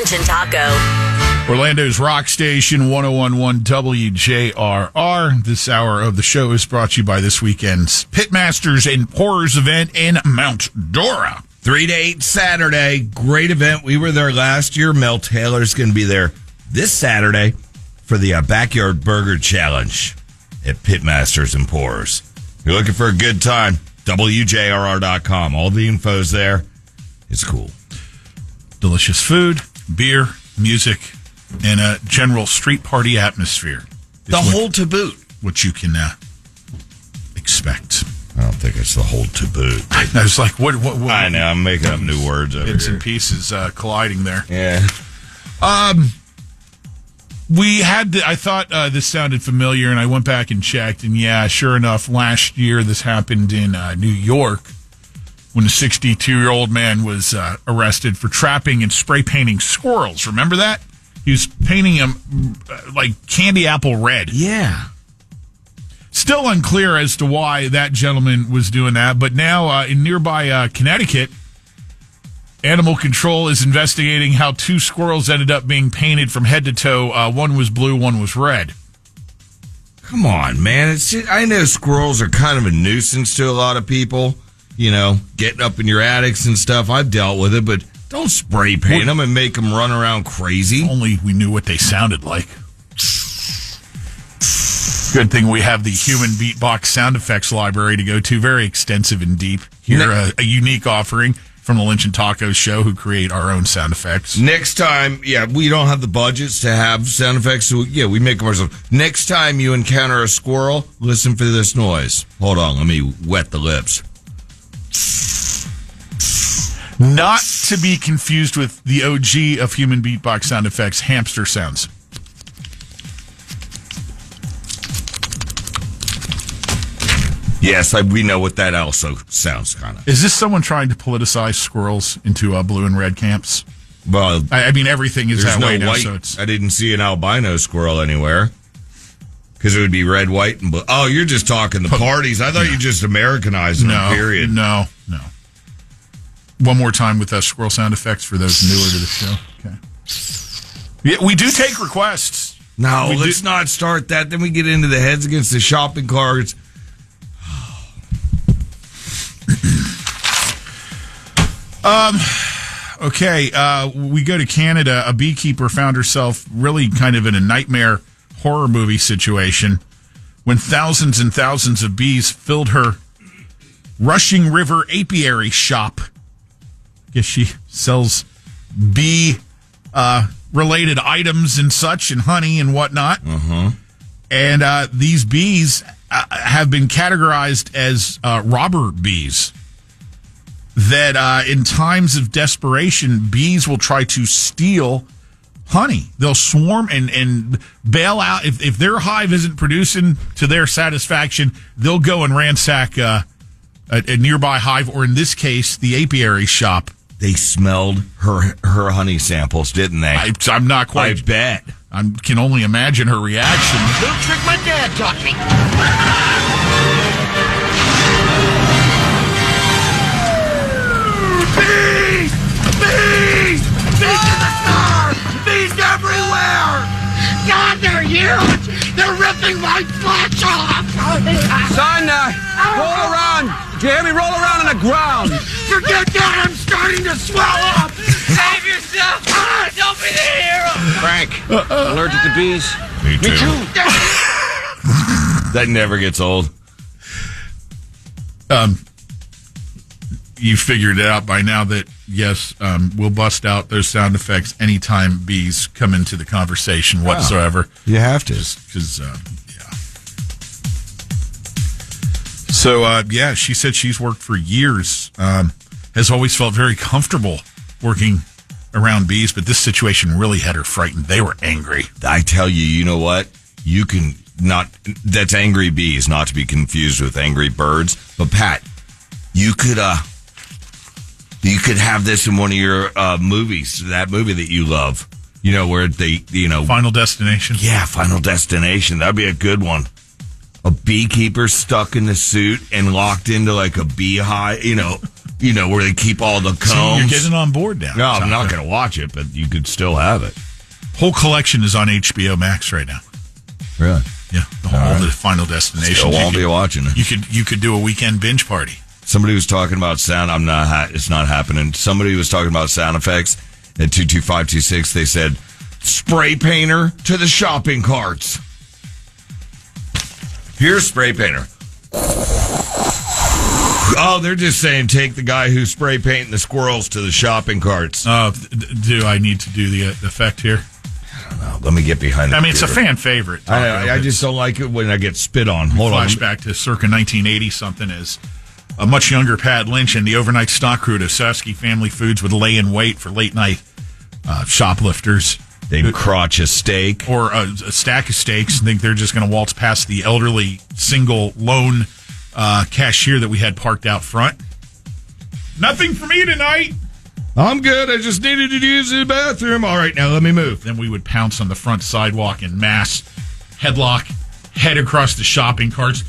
Lynch and Taco. Orlando's rock station, 101.1 WJRR. This hour of the show is brought to you by this weekend's Pitmasters and Pourers event in Mount Dora. 3 to 8 Saturday. Great event. We were there last year. Mel Taylor's going to be there this Saturday for the Backyard Burger Challenge at Pitmasters and Pourers. If you're looking for a good time, WJRR.com. All the info's there. It's cool. Delicious food, beer, music, and a general street party atmosphere. The whole to boot. What you can expect. I don't think it's the whole to boot. I was like, what? I know, I'm making up new words over bits here. And pieces colliding there. Yeah. We had, I thought this sounded familiar, and I went back and checked, and yeah, sure enough, last year this happened in New York when a 62-year-old man was arrested for trapping and spray painting squirrels. Remember that? He was painting them like candy apple red. Yeah. Still unclear as to why that gentleman was doing that, but now in nearby Connecticut, Animal Control is investigating how 2 squirrels ended up being painted from head to toe. One was blue, one was red. Come on, man. It's just, I know squirrels are kind of a nuisance to a lot of people, you know, getting up in your attics and stuff. I've dealt with it, but don't spray paint them and make them run around crazy. Only we knew what they sounded like. Good thing we have the human beatbox sound effects library to go to. Very extensive and deep. Here, a unique offering from the Lynch and Taco show, who create our own sound effects. Next time, we don't have the budgets to have sound effects, so we make them ourselves. Next time you encounter a squirrel, listen for this noise. Hold on, let me wet the lips. Not to be confused with the OG of human beatbox sound effects, hamster sounds. Yes, we know what that also sounds kind of. Is this someone trying to politicize squirrels into blue and red camps? Well, I mean, everything is that way now. White. So it's... I didn't see an albino squirrel anywhere because it would be red, white, and blue. Oh, you're just talking the parties. I thought you just Americanized them, period. No. One more time with squirrel sound effects for those newer to the show. Okay. Yeah, we do take requests. No, let's not start that. Then we get into the heads against the shopping carts. Okay, we go to Canada. A beekeeper found herself really kind of in a nightmare horror movie situation when thousands and thousands of bees filled her Rushing River apiary shop. I guess she sells bee related items and such, and honey and whatnot. Uh-huh. And these bees have been categorized as robber bees. That in times of desperation, bees will try to steal honey. They'll swarm and bail out. If their hive isn't producing to their satisfaction, they'll go and ransack a nearby hive, or in this case, the apiary shop. They smelled her honey samples, didn't they? I'm not quite. I bet. I can only imagine her reaction. Little trick my dad taught me. Bees! Bees! Bees in the car! Bees everywhere! God, they're huge! They're ripping my flesh off! Son, roll around. Jeremy, roll around on the ground. Forget that! I'm starting to swell up! Save yourself! Don't be the hero! Frank, allergic to bees? Me too. That never gets old. You figured it out by now that, yes, we'll bust out those sound effects anytime bees come into the conversation whatsoever. You have to. Because, yeah. So, she said she's worked for years, has always felt very comfortable working around bees, but this situation really had her frightened. They were angry. I tell you, you know what? You can not, that's angry bees, not to be confused with angry birds. But Pat, you could have this in one of your movies, that movie that you love, you know, where they, you know. Final Destination? Yeah, Final Destination. That'd be a good one. A beekeeper stuck in the suit and locked into like a beehive, you know, where they keep all the combs. So you're getting on board now. No, I'm not going to watch it, but you could still have it. Whole collection is on HBO Max right now. Really? Yeah, all the Final Destination. Still won't be watching it. You could do a weekend binge party. Somebody was talking about sound. It's not happening. Somebody was talking about sound effects at 22526. They said, spray painter to the shopping carts. Here's spray painter. Oh, they're just saying take the guy who's spray painting the squirrels to the shopping carts. Do I need to do the effect here? I don't know. Let me get behind the computer. It's a fan favorite. I just don't like it when I get spit on. Hold on. Flashback to circa 1980 something as a much younger Pat Lynch and the overnight stock crew to Sasky Family Foods would lay in wait for late night shoplifters. They'd crotch a steak. Or a stack of steaks and think they're just going to waltz past the elderly single lone cashier that we had parked out front. Nothing for me tonight. I'm good. I just needed to use the bathroom. All right, now let me move. Then we would pounce on the front sidewalk in mass, headlock, head across the shopping carts.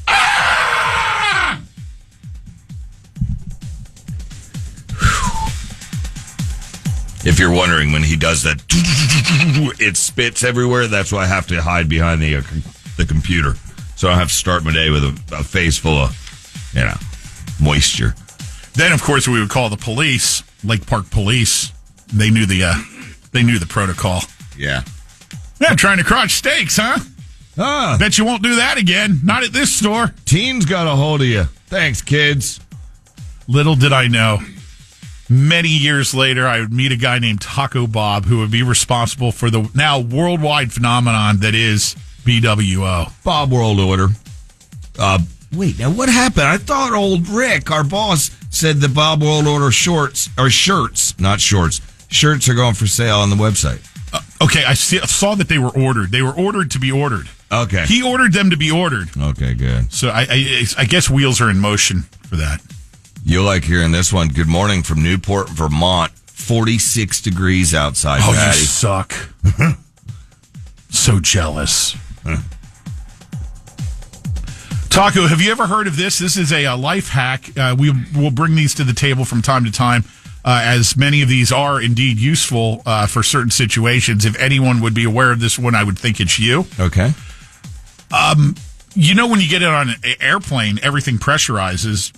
Ah! If you're wondering, when he does that, it spits everywhere. That's why I have to hide behind the computer. So I have to start my day with a face full of, moisture. Then, of course, we would call the police, Lake Park Police. They knew the protocol. Yeah. Yeah, trying to crotch steaks, huh? Bet you won't do that again. Not at this store. Teens got a hold of you. Thanks, kids. Little did I know, many years later, I would meet a guy named Taco Bob who would be responsible for the now worldwide phenomenon that is BWO. Bob World Order. Wait, now what happened? I thought old Rick, our boss, said the Bob World Order shirts, not shorts. Shirts are going for sale on the website. Okay, I saw that they were ordered. They were ordered to be ordered. Okay. He ordered them to be ordered. Okay, good. So I guess wheels are in motion for that. You'll like hearing this one. Good morning from Newport, Vermont. 46 degrees outside, Oh, Patty. you suck. So jealous. Taco, have you ever heard of this? This is a life hack. We will bring these to the table from time to time, as many of these are indeed useful for certain situations. If anyone would be aware of this one, I would think it's you. Okay. When you get on an airplane, everything pressurizes,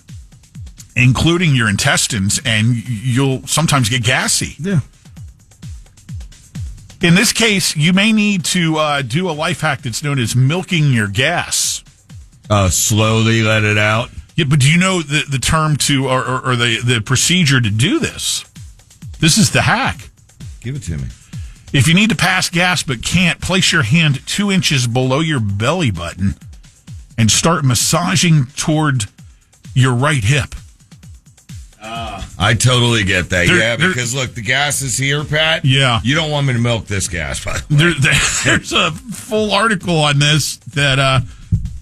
including your intestines, and you'll sometimes get gassy. Yeah. In this case, you may need to do a life hack that's known as milking your gas. Slowly let it out. Yeah, but do you know the term to or the procedure to do this? This is the hack. Give it to me. If you need to pass gas but can't, place your hand 2 inches below your belly button and start massaging toward your right hip. I totally get that. Because look, the gas is here, Pat. Yeah. You don't want me to milk this gas, by the way. There's a full article on this that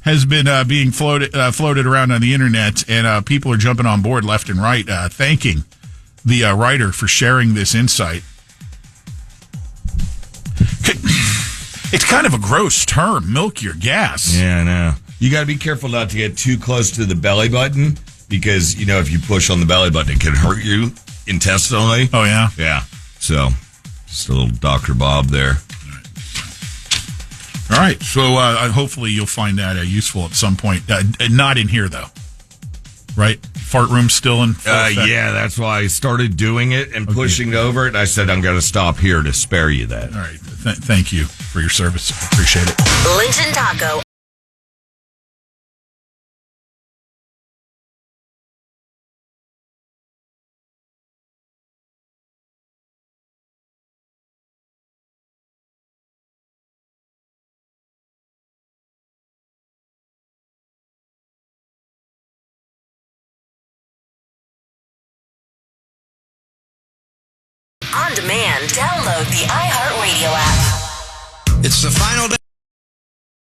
has been being floated around on the internet, and people are jumping on board left and right, thanking the writer for sharing this insight. It's kind of a gross term, milk your gas. Yeah, I know. You got to be careful not to get too close to the belly button, because, if you push on the belly button, it can hurt you intestinally. Oh, yeah? Yeah. So, just a little Dr. Bob there. All right. So, hopefully you'll find that useful at some point. Not in here, though. Right? Fart room still in full effect? Yeah, that's why I started doing it and pushing over it. I said, I'm going to stop here to spare you that. All right. Thank you for your service. I appreciate it. Lynch and Taco. On demand, download the iHeartRadio app. It's the final day